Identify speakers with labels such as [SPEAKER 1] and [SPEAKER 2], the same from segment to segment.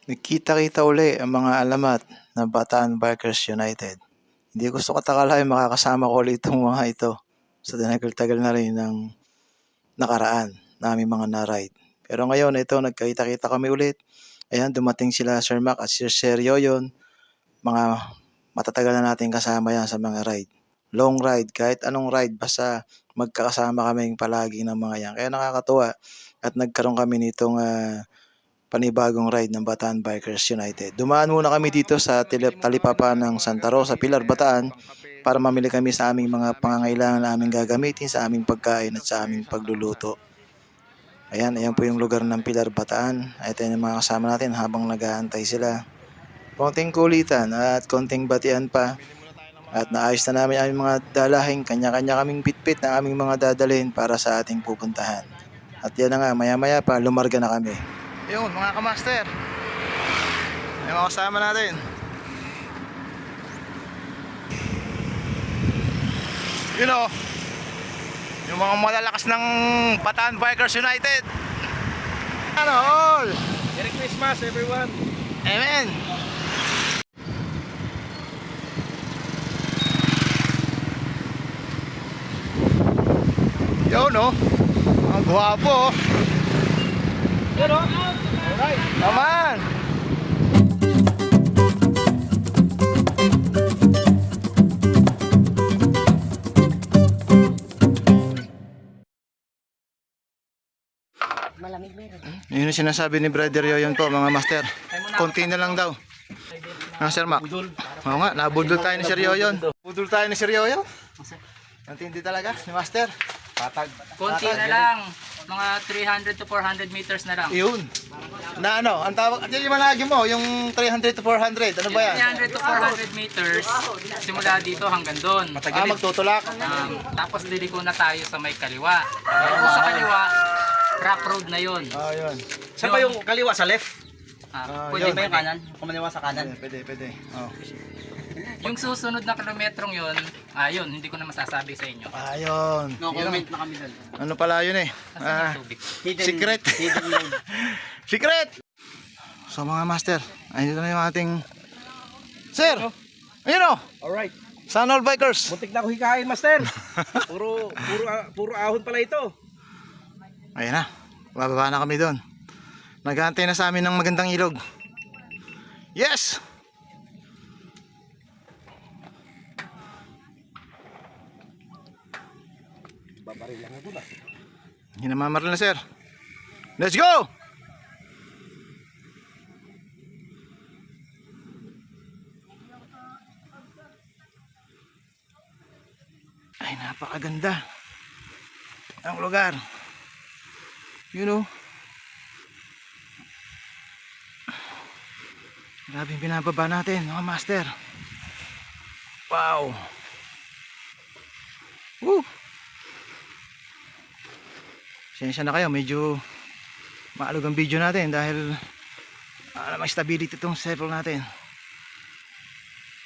[SPEAKER 1] Nagkita-kita uli ang mga alamat ng Bataan Bikers United. Hindi gusto ko takalain makakasama ko ulit itong mga ito sa tinagal-tagal na rin ng nakaraan na aming mga na-ride. Pero ngayon, ito, nagkita-kita kami ulit. Ayan, dumating sila Sir Mac at Sir Sergio yon. Mga matatagal na natin kasama yan sa mga ride. Long ride, kahit anong ride, basta magkakasama kaming palagi ng mga yan. Kaya nakakatuwa at nagkaroon kami nitong panibagong ride ng Bataan Bikers United. Dumaan muna kami dito sa talipapa ng Santa Rosa, Pilar, Bataan para mamili kami sa aming mga pangangailangan na aming gagamitin sa aming pagkain at sa aming pagluluto. Ayan po yung lugar ng Pilar, Bataan. Ito yung mga kasama natin habang nag-aantay sila. Konting kulitan at konting batian pa. At naayos na namin aming mga dalahin. Kanya-kanya kaming bitbit na aming mga dadalhin para sa ating pupuntahan. At yan na nga, maya-maya pa, lumarga na kami. Yun, mga kamaster. Yung mga kasama natin. You know, yung mga malalakas ng Bataan Bikers United. Ano all?
[SPEAKER 2] Merry Christmas everyone.
[SPEAKER 1] Amen. Yo no. Ang gwapo.
[SPEAKER 2] Yun o. Alright.
[SPEAKER 1] Naman.
[SPEAKER 3] Malamig meron.
[SPEAKER 1] Yun yung sinasabi ni Brother Yoyon po, mga master. Konti na lang daw. Sir Mac. Oo nga, nabudol tayo ni Sir Yoyon. Budol tayo ni Sir Yoyon. Antindi talaga ni Master.
[SPEAKER 2] Patag.
[SPEAKER 4] Konti na lang. Mga 300 to 400 meters na lang.
[SPEAKER 1] Yun. Na ano, ang tawag, yung managi mo, yung 300 to 400, ano ba yan?
[SPEAKER 4] 300 to 400 meters, simula dito hanggang doon.
[SPEAKER 1] Magtutulak.
[SPEAKER 4] Tapos liliko na tayo sa may kaliwa. Kung sa kaliwa, rock road na yun.
[SPEAKER 1] Yun.
[SPEAKER 2] Saan ba yung kaliwa sa left?
[SPEAKER 4] Pwede
[SPEAKER 1] yun.
[SPEAKER 4] ba yung kanan?
[SPEAKER 2] Kumaliwa sa kanan.
[SPEAKER 1] Pwede. Oh.
[SPEAKER 4] Yung susunod na kilometrong yun, yun, hindi ko na masasabi sa inyo.
[SPEAKER 1] Ayun.
[SPEAKER 4] No comment na kami doon.
[SPEAKER 1] Ano pala yun eh?
[SPEAKER 4] Kasi tubig.
[SPEAKER 1] Secret. Secret. So mga master, ayun na yung ating Sir. Ayun o.
[SPEAKER 2] Alright.
[SPEAKER 1] Sun All Bikers.
[SPEAKER 2] Muntik na ako hikain, master. Puro ahon pala ito.
[SPEAKER 1] Ayun na. Bababa na kami doon. Nag-aantay na sa amin ng magandang ilog. Yes!
[SPEAKER 2] Babaril lang ako na.
[SPEAKER 1] Hindi na mamaril na, sir. Let's go! Ay, napakaganda ang lugar. You know, grabe yung binababa natin, mga master. Wow. Woo. Sensya na kayo, medyo maalog ang video natin dahil may stability itong cellphone natin.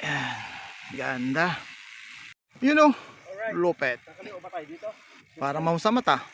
[SPEAKER 1] Yan, ganda. You know, lupet. Para maun sa mata.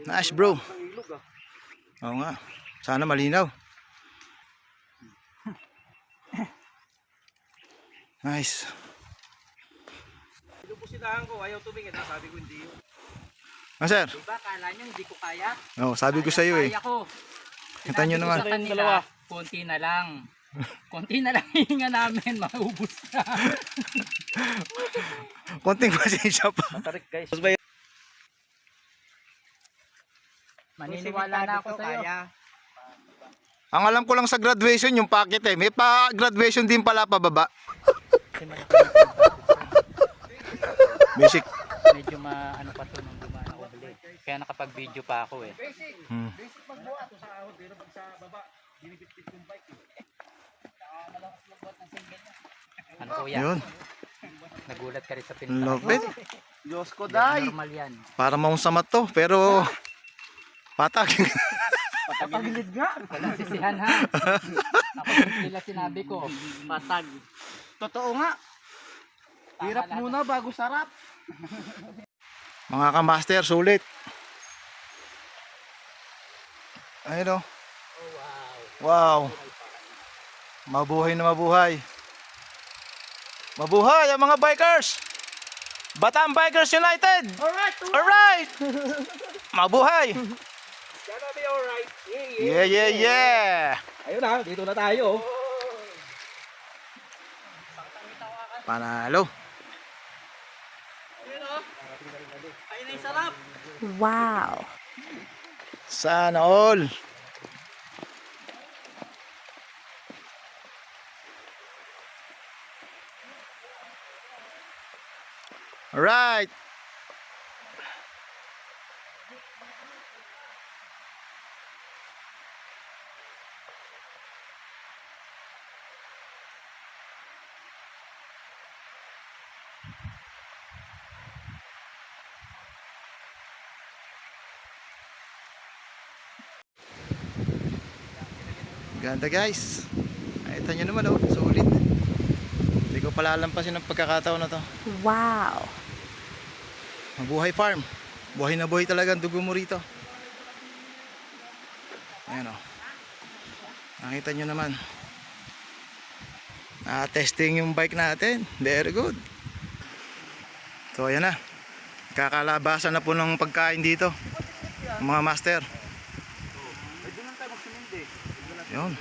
[SPEAKER 1] Nice bro. Oo nga, sana malinaw. Nice.
[SPEAKER 2] Pinupusinahan ko, ayaw tumingin. Sabi ko hindi yun.
[SPEAKER 1] Sir?
[SPEAKER 4] Diba, kala nyo hindi ko kaya?
[SPEAKER 1] Sabi ko sa iyo eh.
[SPEAKER 4] Kaya ko.
[SPEAKER 1] Kita nyo naman.
[SPEAKER 4] Sa kanila, konti na lang. Konti na lang hihinga namin, maubos na.
[SPEAKER 1] Konting pasensya pa.
[SPEAKER 2] Matarik guys.
[SPEAKER 4] Maniniwala na ako sa'yo.
[SPEAKER 1] Ang alam ko lang sa graduation yung packet eh. May pa-graduation din pala pababa. Basic.
[SPEAKER 4] Medyo ano pa to nung dumaan ako ulit. Kaya nakapag-video pa ako eh. Ano kuya?
[SPEAKER 1] Yun.
[SPEAKER 4] Nagulat ka rin sa pinta.
[SPEAKER 1] Lopet.
[SPEAKER 2] Diyos ko
[SPEAKER 4] Normal yan.
[SPEAKER 1] Para maunsamat to. Pero patag.
[SPEAKER 2] Patagilid nga.
[SPEAKER 4] Walang sisihan ha. Ako sila sinabi ko. Patag.
[SPEAKER 2] Totoo nga. Hirap muna bago sarap.
[SPEAKER 1] Mga kamaster, sulit. Ayun oh. Wow. Mabuhay na mabuhay. Mabuhay ang mga bikers! Bataan Bikers United!
[SPEAKER 2] Alright!
[SPEAKER 1] Alright! Mabuhay!
[SPEAKER 2] Gonna be alright!
[SPEAKER 1] Yeah, yeah, yeah!
[SPEAKER 2] Ayun na, dito na tayo.
[SPEAKER 1] Panalo!
[SPEAKER 2] Ayun o. Ayun na yung sarap.
[SPEAKER 3] Wow.
[SPEAKER 1] Sana all! Alright! Ganda guys. Nakita nyo naman oh, sulit. Hindi ko palalampasin ang pagkakataon na to.
[SPEAKER 3] Wow.
[SPEAKER 1] Mabuhay farm. Buhay na buhay talaga ang dugo mo rito. Ayan oh. Nakita nyo naman. Testing yung bike natin. Very good. So ayan na. Kakalabasan na po ng pagkain dito. Mga master. Yun.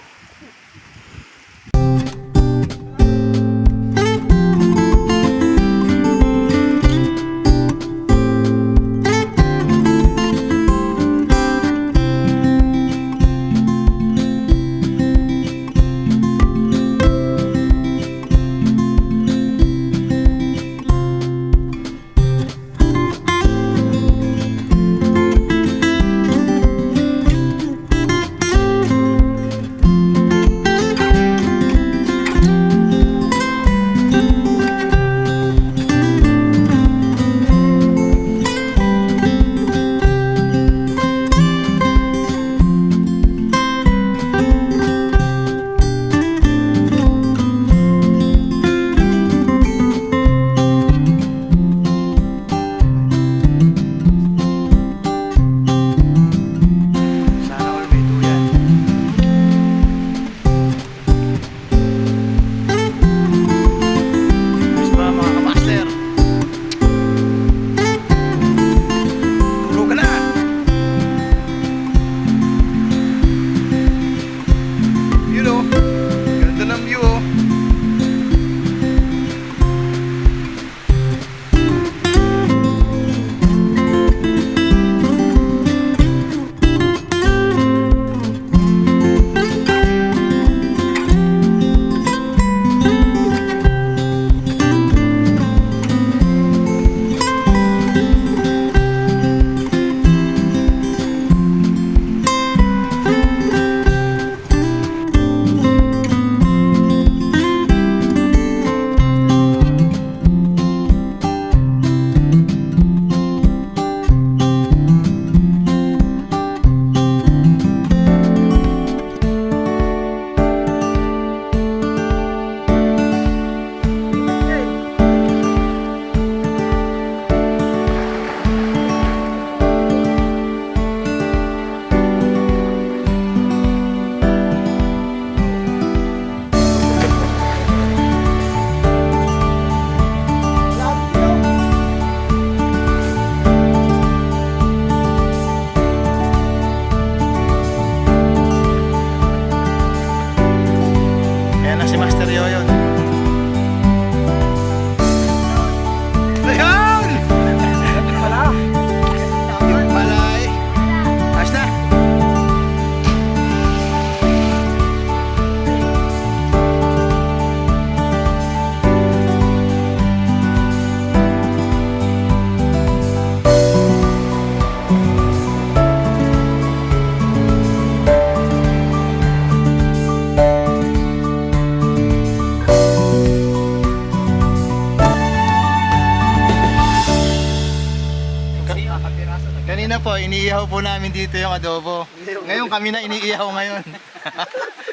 [SPEAKER 1] Kanina po, iniihaw po namin dito yung adobo. Ngayon kami na iniihaw ngayon.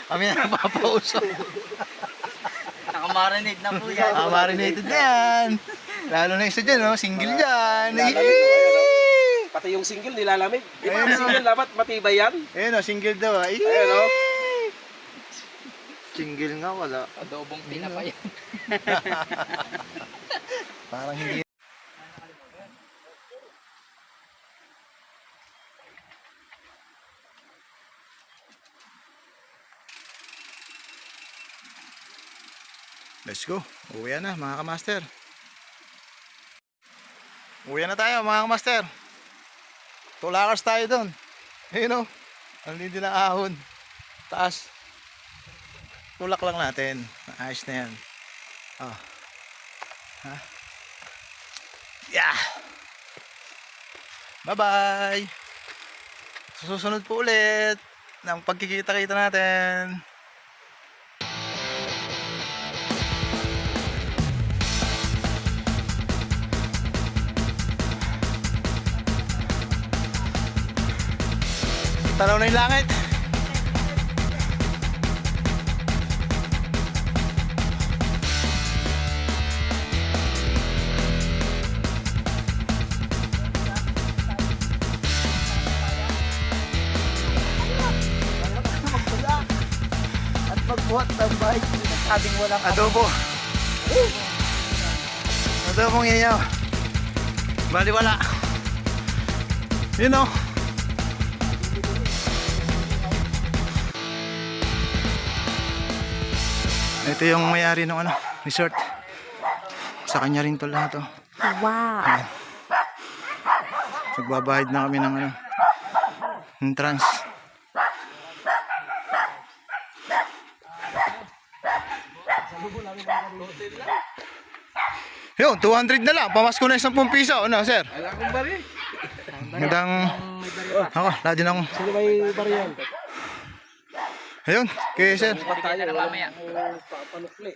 [SPEAKER 1] Kami na napapauso.
[SPEAKER 2] Nakamarinate na po yan.
[SPEAKER 1] Marinated na yan. Lalo na isa dyan, no? Single dyan.
[SPEAKER 5] Pati yung single nilalamig. Di ba
[SPEAKER 1] Ayun,
[SPEAKER 5] ang single dapat matibay yan?
[SPEAKER 1] Ayun o, single daw. Ay,
[SPEAKER 5] Ayun o.
[SPEAKER 1] single nga wala.
[SPEAKER 4] Adobong tinapay.
[SPEAKER 1] Parang hindi. Let's go. Uwi na mga kamaster. Uwi na tayo mga kamaster. Tulakas tayo doon. Ayun o. Ang lindi ng ahon. Taas. Tulak lang natin. Ayos na yan. Oh. Ha? Yeah. Bye-bye. Susunod po ulit ng pagkikita-kita natin. Tanaw na yung langit.
[SPEAKER 2] At magbuhat ng bike, sinasabing walang
[SPEAKER 1] Adobo. Adobong inyaw. Bali wala. You know. Ito yung may-ari ng resort. Sa kanya rin to lahat. Oh.
[SPEAKER 3] Wow.
[SPEAKER 1] Magbabayad na kami ng entrance. Yun, 200 na lang. Pamasko na 10 piso. Ano, sir?
[SPEAKER 5] Wala akong bari.
[SPEAKER 1] Magandang... Ako, lagi na ako.
[SPEAKER 5] Sino may bari yan?
[SPEAKER 1] Ayun, kay sir.
[SPEAKER 5] Tayo,
[SPEAKER 4] Mamaya.
[SPEAKER 5] walang panukli.